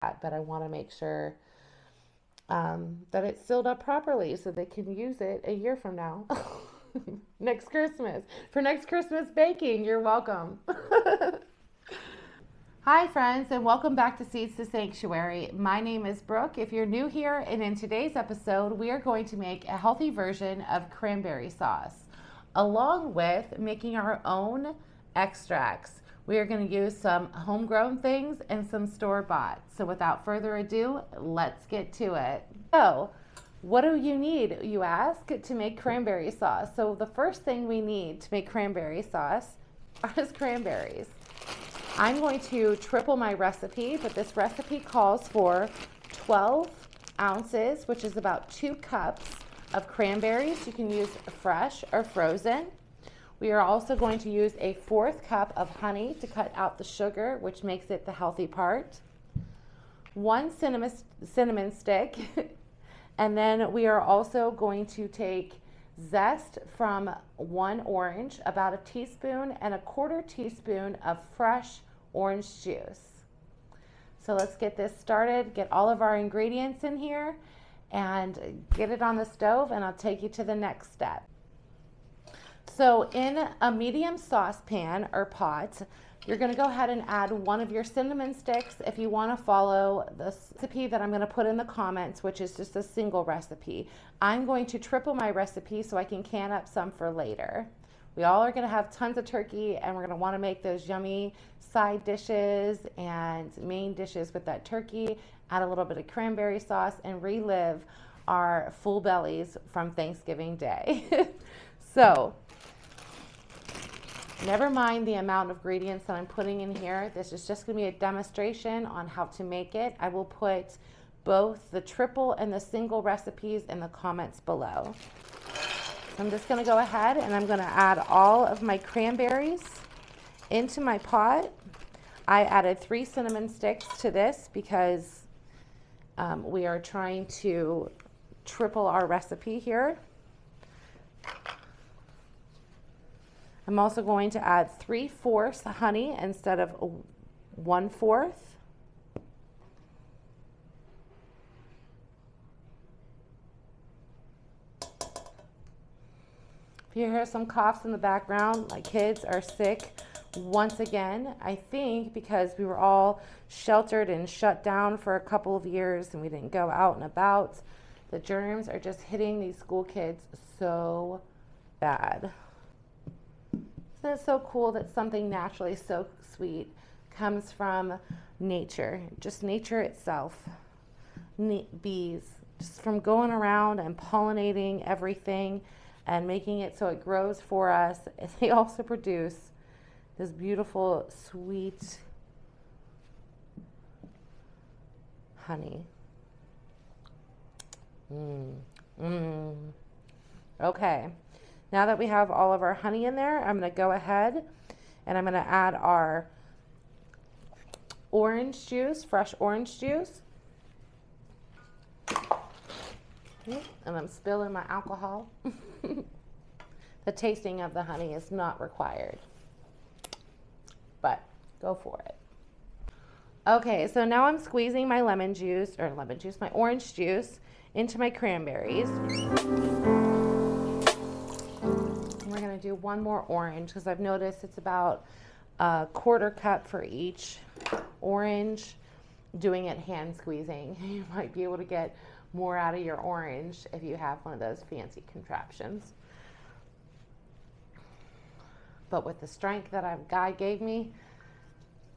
but I want to make sure that it's sealed up properly so they can use it a year from now. Next Christmas. For next Christmas baking, you're welcome. Hi, friends, and welcome back to Seeds to Sanctuary. My name is Brooke. If you're new here, and in today's episode, we are going to make a healthy version of cranberry sauce, along with making our own extracts. We are going to use some homegrown things and some store-bought. So without further ado, let's get to it. So, what do you need, you ask, to make cranberry sauce? So the first thing we need to make cranberry sauce is cranberries. I'm going to triple my recipe, but this recipe calls for 12 ounces, which is about 2 cups of cranberries. You can use fresh or frozen. We are also going to use a 1/4 cup of honey to cut out the sugar, which makes it the healthy part. 1 cinnamon stick. And then we are also going to take zest from 1 orange, about 1 teaspoon, and 1/4 teaspoon of fresh orange juice. So let's get this started, get all of our ingredients in here, and get it on the stove, and I'll take you to the next step. So in a medium saucepan or pot, you're going to go ahead and add 1 of your cinnamon sticks if you want to follow the recipe that I'm going to put in the comments, which is just a single recipe. I'm going to triple my recipe so I can can up some for later. We all are going to have tons of turkey, and we're going to want to make those yummy side dishes and main dishes with that turkey, add a little bit of cranberry sauce, and relive our full bellies from Thanksgiving Day. So, never mind the amount of ingredients that I'm putting in here. This is just going to be a demonstration on how to make it. I will put both the triple and the single recipes in the comments below. So I'm just going to go ahead and I'm going to add all of my cranberries into my pot. I added 3 cinnamon sticks to this because we are trying to triple our recipe here. I'm also going to add 3/4 honey instead of 1/4. If you hear some coughs in the background, my kids are sick once again. I think because we were all sheltered and shut down for a couple of years and we didn't go out and about. The germs are just hitting these school kids so bad. Isn't it so cool that something naturally so sweet comes from nature, just nature itself? Bees, just from going around and pollinating everything and making it so it grows for us. They also produce this beautiful, sweet honey. Okay. Now that we have all of our honey in there, I'm going to go ahead and I'm going to add our orange juice, fresh orange juice. And I'm spilling my alcohol. The tasting of the honey is not required, but go for it. Okay, so now I'm squeezing my my orange juice into my cranberries. We're going to do 1 more orange because I've noticed it's about 1/4 cup for each orange. Doing it hand squeezing, you might be able to get more out of your orange if you have one of those fancy contraptions. But with the strength that a guy gave me,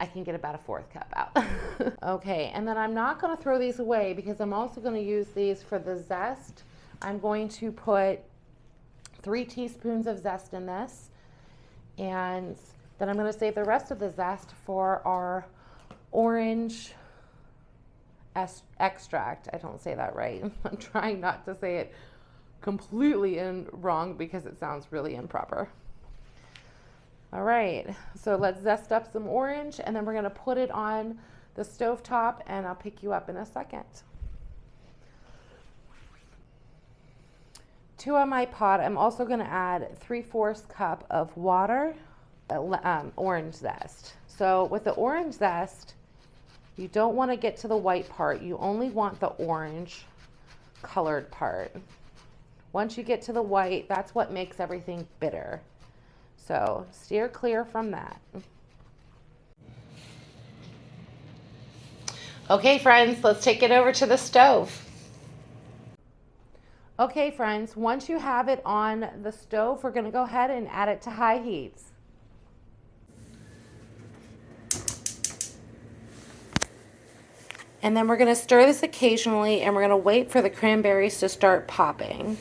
I can get about 1/4 cup out. Okay, and then I'm not going to throw these away because I'm also going to use these for the zest. I'm going to put 3 teaspoons of zest in this, and then I'm going to save the rest of the zest for our orange extract. I don't say that right. I'm trying not to say it completely wrong because it sounds really improper. All right, so let's zest up some orange, and then we're going to put it on the stovetop, and I'll pick you up in a second. To my pot, I'm also going to add 3/4 cup of water, orange zest. So with the orange zest, You don't want to get to the white part. You only want the orange colored part. Once you get to the white, that's what makes everything bitter. So steer clear from that. Okay, friends, let's take it over to the stove. Okay, friends, once you have it on the stove, we're going to go ahead and add it to high heat. And then we're going to stir this occasionally, and we're going to wait for the cranberries to start popping.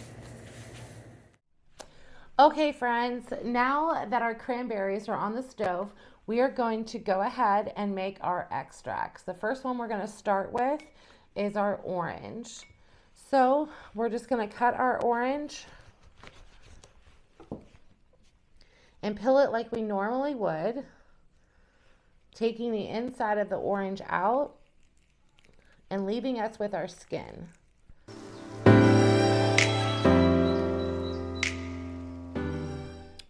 Okay, friends, now that our cranberries are on the stove, we are going to go ahead and make our extracts. The first one we're going to start with is our orange. So we're just going to cut our orange and peel it like we normally would, taking the inside of the orange out and leaving us with our skin.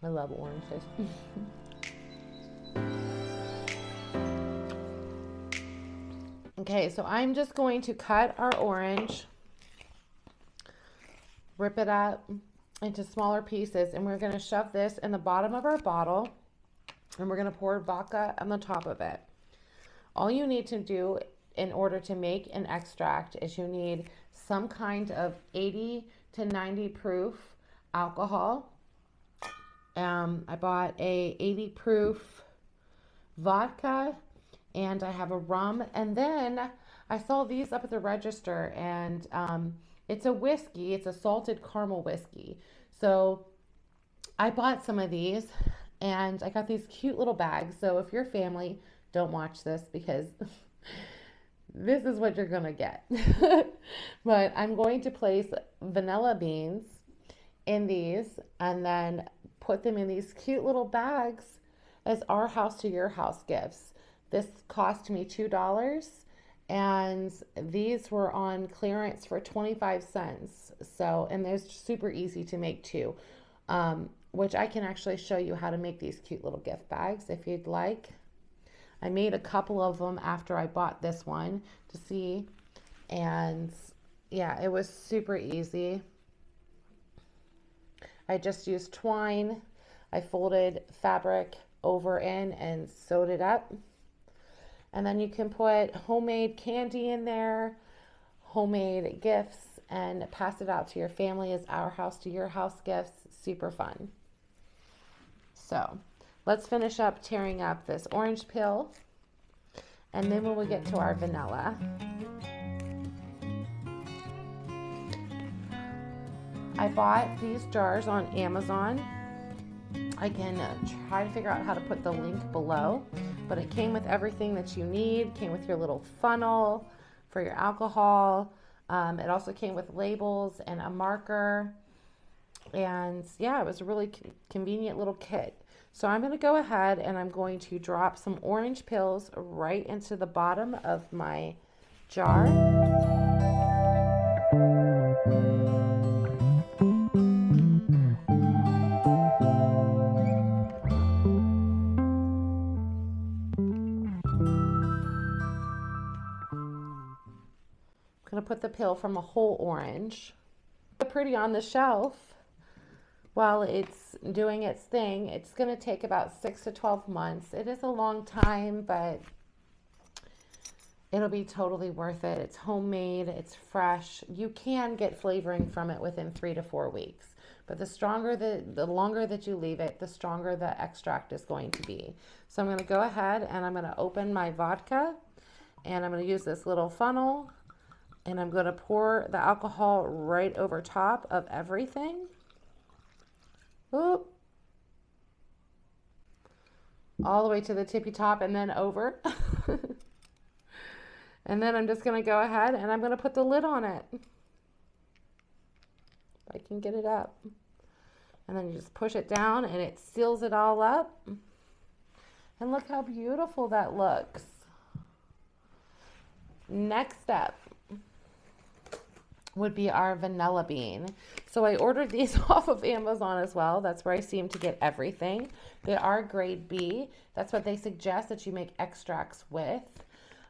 I love oranges. Okay, so I'm just going to cut our orange, rip it up into smaller pieces, and we're going to shove this in the bottom of our bottle, and we're going to pour vodka on the top of it. All you need to do in order to make an extract is you need some kind of 80 to 90 proof alcohol. I bought a 80 proof vodka, and I have a rum, and then I saw these up at the register, and it's a whiskey. It's a salted caramel whiskey. So I bought some of these, and I got these cute little bags. So if you're family, don't watch this because this is what you're going to get. But I'm going to place vanilla beans in these and then put them in these cute little bags as our house to your house gifts. This cost me $2, and these were on clearance for 25 cents. So, and they're super easy to make too, which I can actually show you how to make these cute little gift bags if you'd like. I made a couple of them after I bought this one to see, and yeah, it was super easy. I just used twine. I folded fabric over in and sewed it up. And then you can put homemade candy in there, homemade gifts, and pass it out to your family as our house to your house gifts. Super fun. So let's finish up tearing up this orange peel, and then when we get to our vanilla. I bought these jars on Amazon. I can try to figure out how to put the link below, but it came with everything that you need. Came with your little funnel for your alcohol. It also came with labels and a marker. And yeah, it was a really convenient little kit. So I'm going to go ahead and I'm going to drop some orange peels right into the bottom of my jar. I'm going to put the peel from a whole orange. Pretty on the shelf. While it's doing its thing, it's going to take about 6 to 12 months. It is a long time, but it'll be totally worth it. It's homemade, it's fresh. You can get flavoring from it within 3 to 4 weeks. But the longer that you leave it, the stronger the extract is going to be. So I'm going to go ahead and I'm going to open my vodka, and I'm going to use this little funnel, and I'm going to pour the alcohol right over top of everything. Oop. All the way to the tippy top and then over. And then I'm just going to go ahead and I'm going to put the lid on it. If I can get it up. And then you just push it down and it seals it all up. And look how beautiful that looks. Next step would be our vanilla bean. So I ordered these off of Amazon as well. That's where I seem to get everything. They are grade B. That's what they suggest that you make extracts with.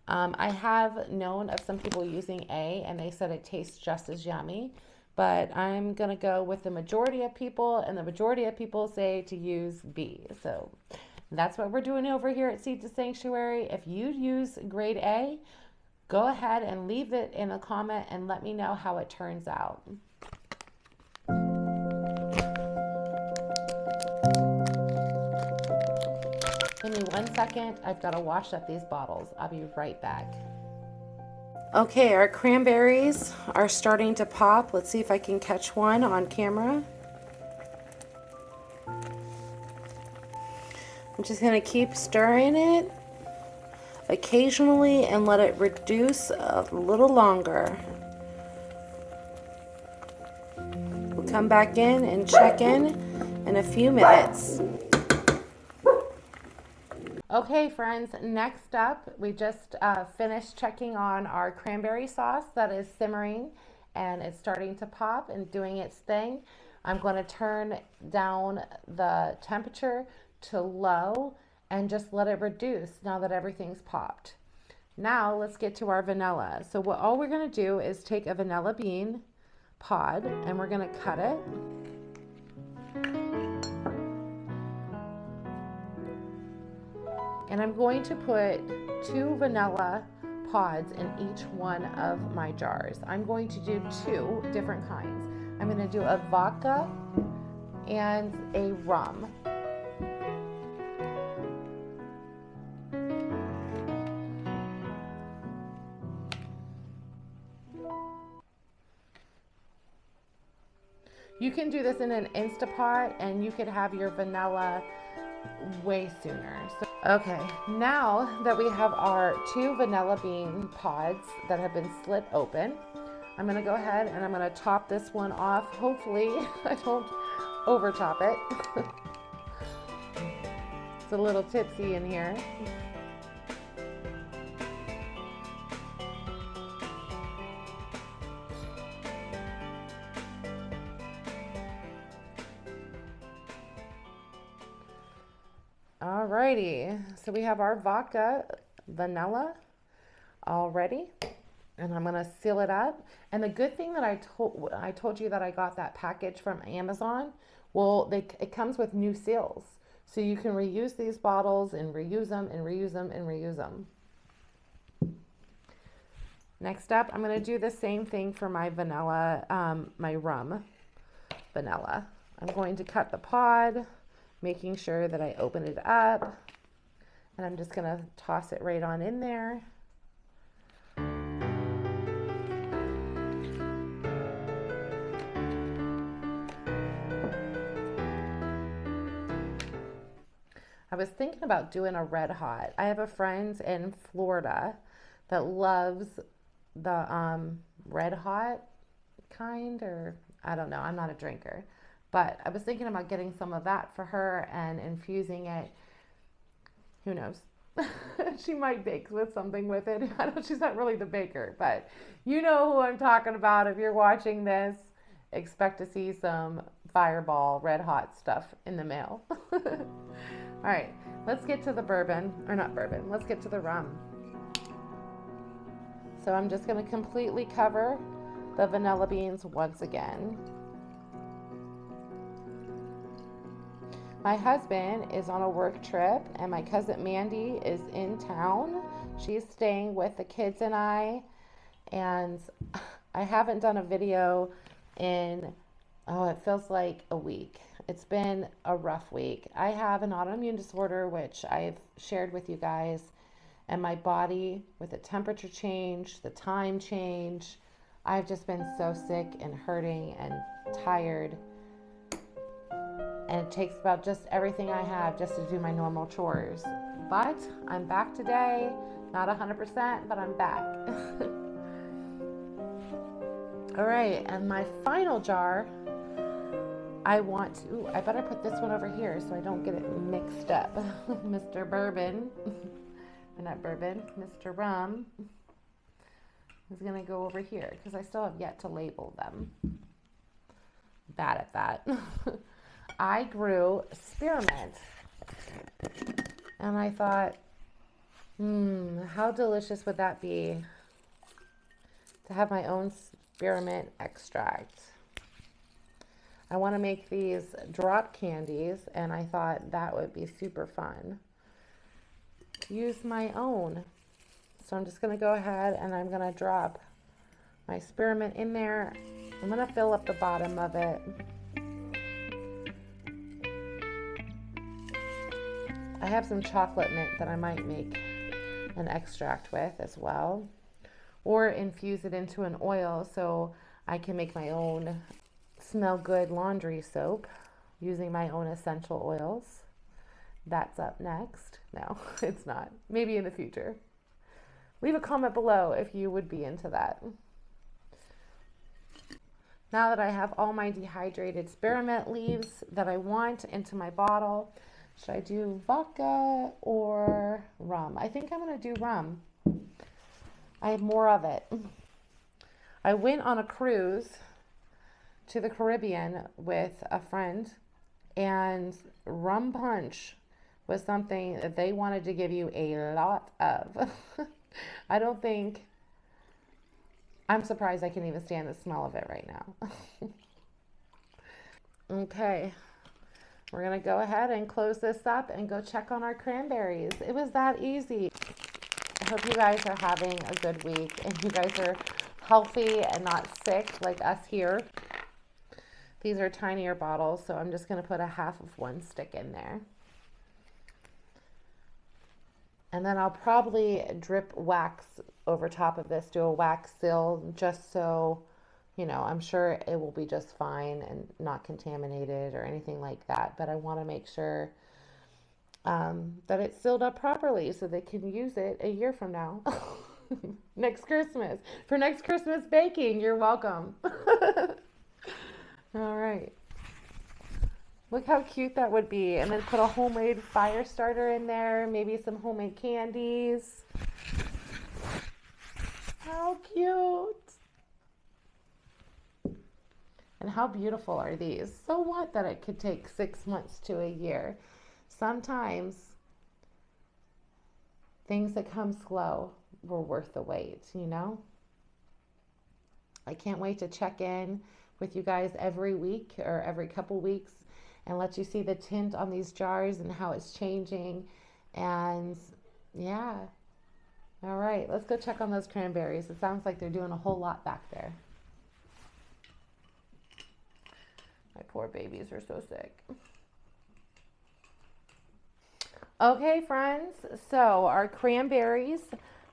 I have known of some people using A, and they said it tastes just as yummy, but I'm going to go with the majority of people, and the majority of people say to use B. So that's what we're doing over here at Seeds of Sanctuary. If you use grade A, go ahead and leave it in a comment and let me know how it turns out. Give me 1 second. I've got to wash up these bottles. I'll be right back. Okay, our cranberries are starting to pop. Let's see if I can catch one on camera. I'm just going to keep stirring it occasionally and let it reduce a little longer. We'll come back in and check in a few minutes. Okay, friends, next up, we just finished checking on our cranberry sauce that is simmering, and it's starting to pop and doing its thing. I'm going to turn down the temperature to low and just let it reduce now that everything's popped. Now let's get to our vanilla. So all we're going to do is take a vanilla bean pod and we're going to cut it. And I'm going to put 2 vanilla pods in each one of my jars. I'm going to do 2 different kinds. I'm going to do a vodka and a rum. You can do this in an Instapot, and you could have your vanilla way sooner. So, okay, now that we have our 2 vanilla bean pods that have been slit open, I'm going to go ahead and I'm going to top this one off. Hopefully I don't over top it. It's a little tipsy in here. Alrighty, so we have our vodka vanilla all ready, and I'm gonna seal it up. And the good thing that I told you that I got that package from Amazon, well, it comes with new seals, so you can reuse these bottles and reuse them and reuse them and reuse them. Next up, I'm gonna do the same thing for my vanilla, my rum vanilla. I'm going to cut the pod, making sure that I open it up, and I'm just gonna toss it right on in there. I was thinking about doing a red hot. I have a friend in Florida that loves the red hot kind, or I don't know, I'm not a drinker. But I was thinking about getting some of that for her and infusing it. Who knows? She might bake with something with it. I know she's not really the baker, but you know who I'm talking about. If you're watching this, expect to see some Fireball red hot stuff in the mail. All right, let's get to the bourbon, or not bourbon, let's get to the rum. So I'm just going to completely cover the vanilla beans once again. My husband is on a work trip, and my cousin Mandy is in town. She's staying with the kids and I haven't done a video in, it feels like a week. It's been a rough week. I have an autoimmune disorder, which I've shared with you guys, and my body, with the temperature change, the time change, I've just been so sick and hurting and tired. And it takes about just everything I have just to do my normal chores. But I'm back today, not 100%, but I'm back. All right, and my final jar, I better put this one over here so I don't get it mixed up. Mr. Bourbon, or not bourbon, Mr. Rum is gonna go over here because I still have yet to label them. Bad at that. I grew spearmint, and I thought, How delicious would that be to have my own spearmint extract? I want to make these drop candies, and I thought that would be super fun. Use my own. So I'm just going to go ahead and I'm going to drop my spearmint in there. I'm going to fill up the bottom of it. I have some chocolate mint that I might make an extract with as well, or infuse it into an oil so I can make my own smell good laundry soap using my own essential oils. That's up next. No, it's not. Maybe in the future. Leave a comment below if you would be into that. Now that I have all my dehydrated spearmint leaves that I want into my bottle, should I do vodka or rum? I think I'm going to do rum. I have more of it. I went on a cruise to the Caribbean with a friend, and rum punch was something that they wanted to give you a lot of. I'm surprised I can even stand the smell of it right now. Okay, we're gonna go ahead and close this up and go check on our cranberries. It was that easy. I hope you guys are having a good week and you guys are healthy and not sick like us here. These are tinier bottles, so I'm just gonna put a half of one stick in there. And then I'll probably drip wax over top of this, do a wax seal, just so, you know, I'm sure it will be just fine and not contaminated or anything like that. But I want to make sure that it's sealed up properly so they can use it a year from now. Next Christmas. For next Christmas baking, you're welcome. All right. Look how cute that would be. And then put a homemade fire starter in there. Maybe some homemade candies. How cute. And how beautiful are these? So what that it could take 6 months to a year? Sometimes things that come slow were worth the wait, you know? I can't wait to check in with you guys every week or every couple weeks and let you see the tint on these jars and how it's changing. And yeah. All right, let's go check on those cranberries. It sounds like they're doing a whole lot back there. My poor babies are so sick. Okay, friends, so our cranberries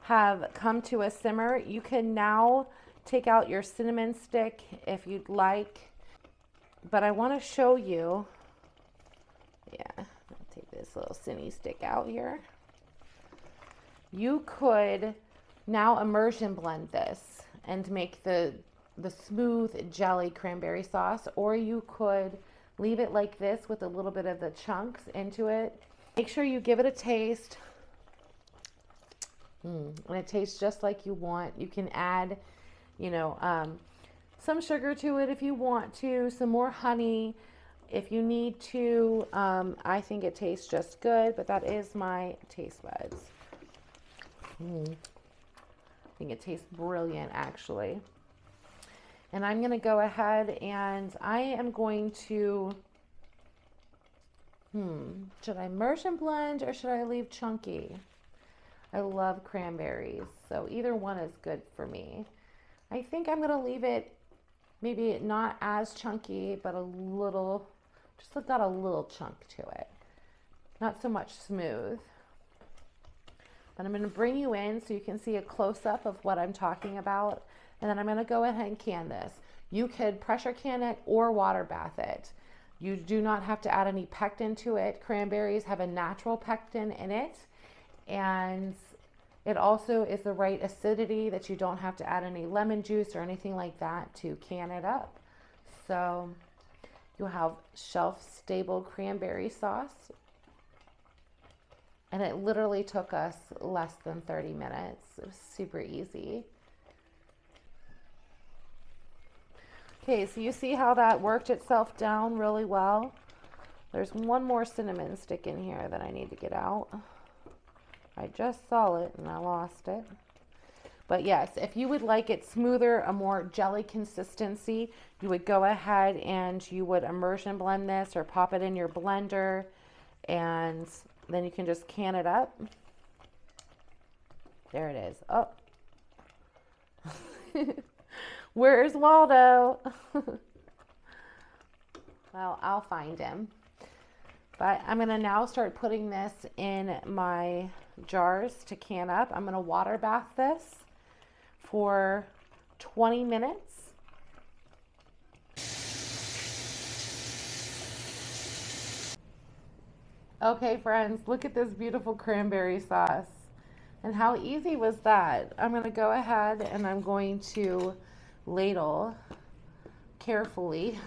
have come to a simmer. You can now take out your cinnamon stick if you'd like, but I want to show you. I'll take this little cinny stick out here. You could now immersion blend this and make the smooth jelly cranberry sauce, or you could leave it like this with a little bit of the chunks into it. Make sure you give it a taste. And it tastes just like you want. You can add, some sugar to it if you want to, some more honey if you need to. I think it tastes just good, but that is my taste buds. I think it tastes brilliant, actually. And I'm going to go ahead and I am going to, should I immersion blend or should I leave chunky? I love cranberries, so either one is good for me. I think I'm going to leave it maybe not as chunky, but a little, just got a little chunk to it. Not so much smooth. But I'm going to bring you in so you can see a close-up of what I'm talking about. And then I'm going to go ahead and can this. You could pressure can it or water bath it. You do not have to add any pectin to it. Cranberries have a natural pectin in it. And it also is the right acidity that you don't have to add any lemon juice or anything like that to can it up. So you'll have shelf-stable cranberry sauce. And it literally took us less than 30 minutes. It was super easy. Okay, so you see how that worked itself down really well? There's one more cinnamon stick in here that I need to get out. I just saw it and I lost it. But yes, if you would like it smoother, a more jelly consistency, you would go ahead and you would immersion blend this or pop it in your blender, and then you can just can it up. There it is. Oh. Where's Waldo? Well, I'll find him. But I'm going to now start putting this in my jars to can up. I'm going to water bath this for 20 minutes. Okay, friends, look at this beautiful cranberry sauce. And how easy was that? I'm going to go ahead and I'm going to ladle carefully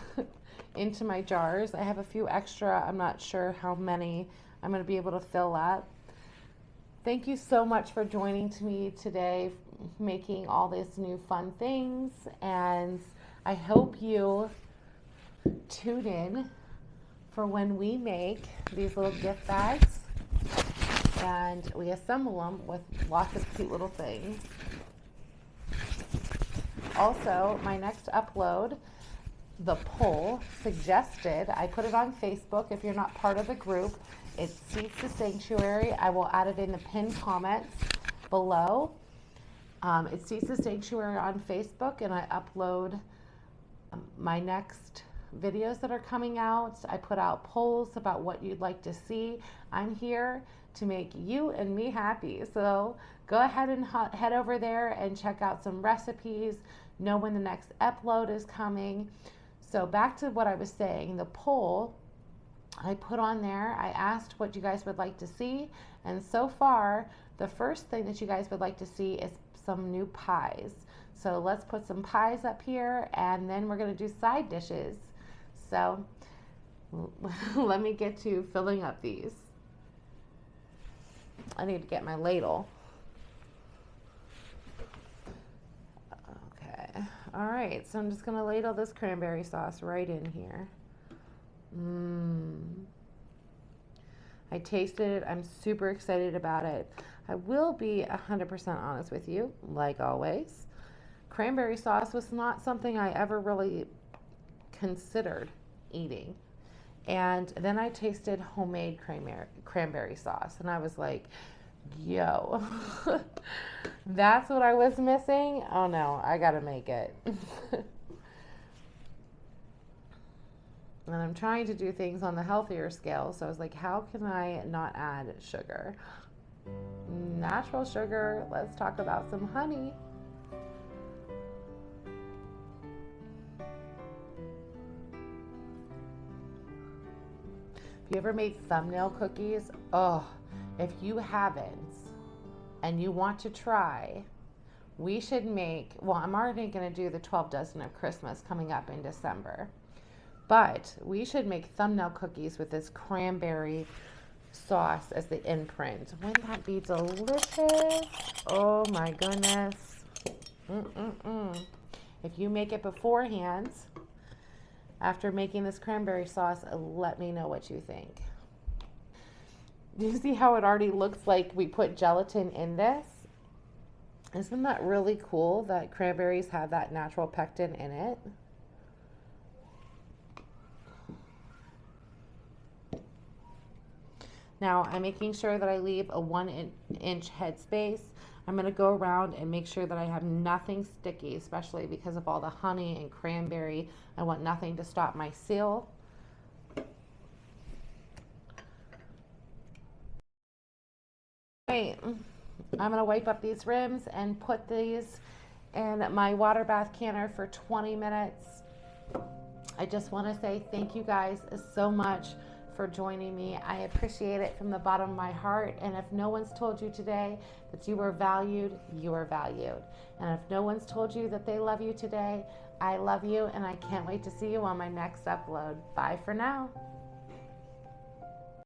into my jars. I have a few extra. I'm not sure how many I'm going to be able to fill up. Thank you so much for joining me today, making all these new fun things. And I hope you tune in for when we make these little gift bags and we assemble them with lots of cute little things. Also, my next upload, the poll suggested, I put it on Facebook. If you're not part of the group, it's Seeds to Sanctuary. I will add it in the pinned comments below. It's Seeds to Sanctuary on Facebook, and I upload my next videos that are coming out. I put out polls about what you'd like to see. I'm here to make you and me happy. So go ahead and head over there and check out some recipes. Know when the next upload is coming. So back to what I was saying, the poll I put on there, I asked what you guys would like to see. And so far, the first thing that you guys would like to see is some new pies. So let's put some pies up here, and then we're going to do side dishes. So let me get to filling up these. I need to get my ladle. Okay. All right. So I'm just going to ladle this cranberry sauce right in here. I tasted it. I'm super excited about it. I will be 100% honest with you, like always. Cranberry sauce was not something I ever really considered eating. And then I tasted homemade cranberry sauce, and I was like, yo, that's what I was missing? Oh no, I gotta make it. And I'm trying to do things on the healthier scale, so I was like, how can I not add sugar? Natural sugar. Let's talk about some honey. If you ever made thumbnail cookies, oh, if you haven't and you want to try, we should make, well, I'm already going to do the 12 dozen of Christmas coming up in December, but we should make thumbnail cookies with this cranberry sauce as the imprint. Wouldn't that be delicious? Oh my goodness. If you make it beforehand, after making this cranberry sauce, let me know what you think. Do you see how it already looks like we put gelatin in this? Isn't that really cool that cranberries have that natural pectin in it? Now I'm making sure that I leave a 1-inch headspace. I'm going to go around and make sure that I have nothing sticky, especially because of all the honey and cranberry. I want nothing to stop my seal. Right, I'm going to wipe up these rims and put these in my water bath canner for 20 minutes. I just want to say thank you guys so much for joining me. I appreciate it from the bottom of my heart. And if no one's told you today that you are valued, you are valued. And if no one's told you that they love you today, I love you, and I can't wait to see you on my next upload. Bye for now.